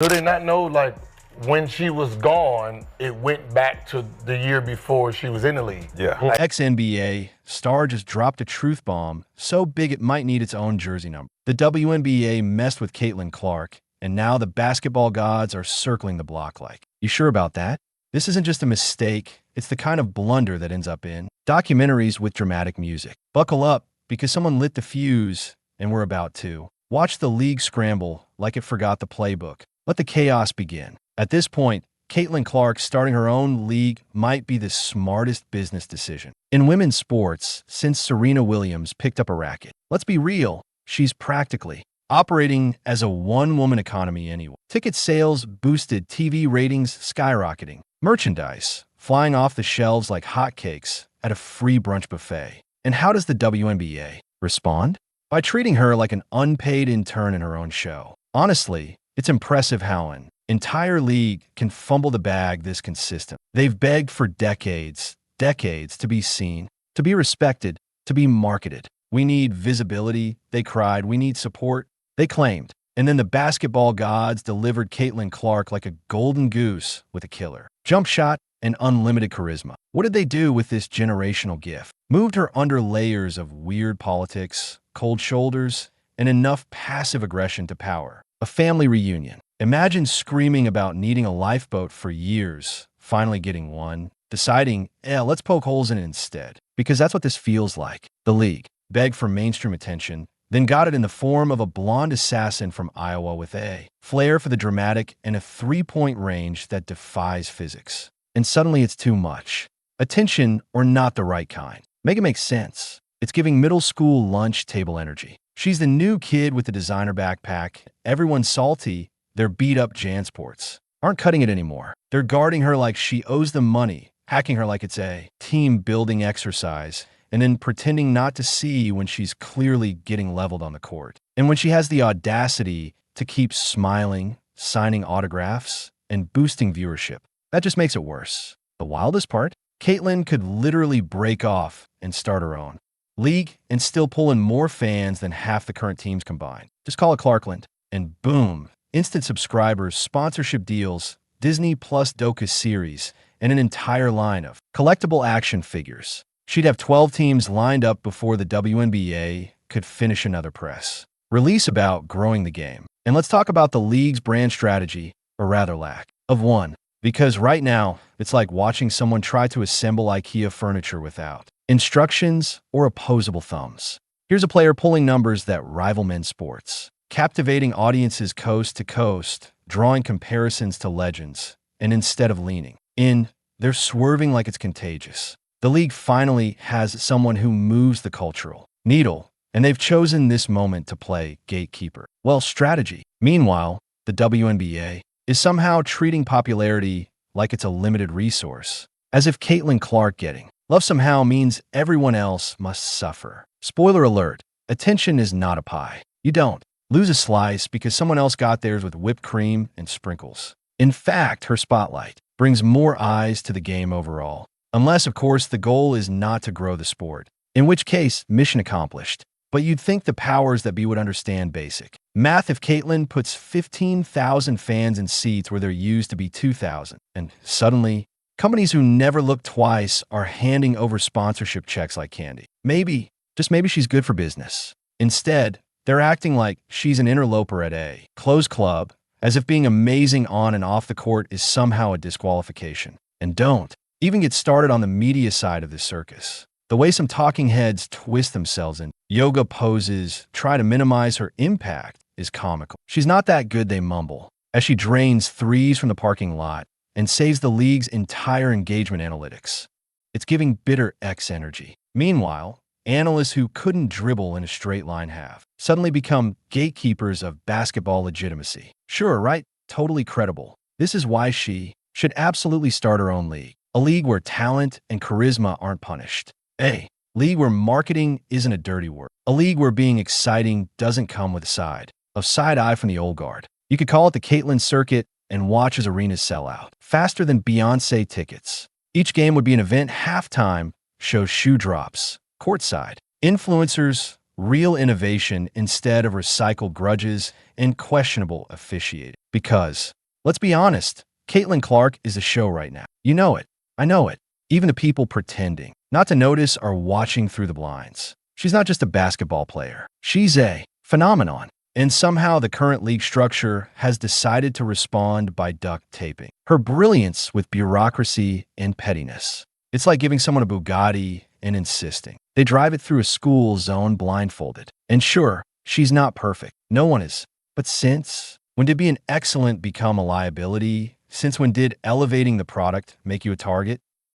Do they not know, like, when she was gone, it went back to the year before she was in the league? Yeah. Well, ex-NBA star just dropped a truth bomb so big it might need its own jersey number. The WNBA messed with Caitlin Clark, and now the basketball gods are circling the block like. You sure about that? This isn't just a mistake, it's the kind of blunder that ends up in documentaries with dramatic music. Buckle up, because someone lit the fuse, and we're about to. Watch the league scramble like it forgot the playbook. Let the chaos begin. At this point, Caitlin Clark starting her own league might be the smartest business decision in women's sports since Serena Williams picked up a racket. Let's be real, she's practically operating as a one-woman economy anyway. Ticket sales boosted, TV ratings skyrocketing, merchandise flying off the shelves like hotcakes at a free brunch buffet. And how does the WNBA respond? By treating her like an unpaid intern in her own show. Honestly, it's impressive how an entire league can fumble the bag this consistent. They've begged for decades to be seen, to be respected, to be marketed. We need visibility, they cried. We need support, they claimed. And then the basketball gods delivered Caitlin Clark like a golden goose with a killer jump shot and unlimited charisma. What did they do with this generational gift? Moved her under layers of weird politics, cold shoulders, and enough passive aggression to power a family reunion. Imagine screaming about needing a lifeboat for years, finally getting one, deciding, let's poke holes in it instead. Because that's what this feels like. The league begged for mainstream attention, then got it in the form of a blonde assassin from Iowa with a flair for the dramatic and a three-point range that defies physics. And suddenly it's too much. Attention, or not the right kind. Make it make sense. It's giving middle school lunch table energy. She's the new kid with the designer backpack. Everyone's salty. Their beat-up Jansports aren't cutting it anymore. They're guarding her like she owes them money, hacking her like it's a team-building exercise, and then pretending not to see when she's clearly getting leveled on the court. And when she has the audacity to keep smiling, signing autographs, and boosting viewership, that just makes it worse. The wildest part? Caitlin could literally break off and start her own league and still pull in more fans than half the current teams combined. Just call it Clarkland, and boom, instant subscribers, sponsorship deals, Disney Plus docu series, and an entire line of collectible action figures. She'd have 12 teams lined up before the WNBA could finish another press release about growing the game. And let's talk about the league's brand strategy, or rather lack of one. Because right now, it's like watching someone try to assemble IKEA furniture without instructions or opposable thumbs. Here's a player pulling numbers that rival men's sports, captivating audiences coast to coast, drawing comparisons to legends, and instead of leaning in, they're swerving like it's contagious. The league finally has someone who moves the cultural needle, and they've chosen this moment to play gatekeeper. Well, strategy. Meanwhile, the WNBA is somehow treating popularity like it's a limited resource, as if Caitlin Clark getting love somehow means everyone else must suffer. Spoiler alert, attention is not a pie. You don't lose a slice because someone else got theirs with whipped cream and sprinkles. In fact, her spotlight brings more eyes to the game overall. Unless, of course, the goal is not to grow the sport, in which case, mission accomplished. But you'd think the powers that be would understand basic math if Caitlin puts 15,000 fans in seats where there used to be 2,000, and suddenly, companies who never look twice are handing over sponsorship checks like candy. Maybe, just maybe she's good for business. Instead, they're acting like she's an interloper at a closed club, as if being amazing on and off the court is somehow a disqualification. And don't even get started on the media side of this circus. The way some talking heads twist themselves in yoga poses, try to minimize her impact, is comical. She's not that good, they mumble, as she drains threes from the parking lot and saves the league's entire engagement analytics. It's giving bitter X energy. Meanwhile, analysts who couldn't dribble in a straight line have suddenly become gatekeepers of basketball legitimacy. Sure, right? Totally credible. This is why she should absolutely start her own league. A league where talent and charisma aren't punished. A league where marketing isn't a dirty word. A league where being exciting doesn't come with a side eye from the old guard. You could call it the Caitlin circuit and watch as arenas sell out faster than Beyonce tickets. Each game would be an event. Halftime shows shoe drops, courtside. Influencers real innovation instead of recycled grudges and questionable officiating. Because, let's be honest, Caitlin Clark is a show right now. You know it. I know it. Even the people pretending not to notice are watching through the blinds. She's not just a basketball player. She's a phenomenon. And somehow the current league structure has decided to respond by duct taping her brilliance with bureaucracy and pettiness. It's like giving someone a Bugatti and insisting they drive it through a school zone blindfolded. And sure, she's not perfect. No one is. But when did being excellent become a liability? Since when did elevating the product make you a target?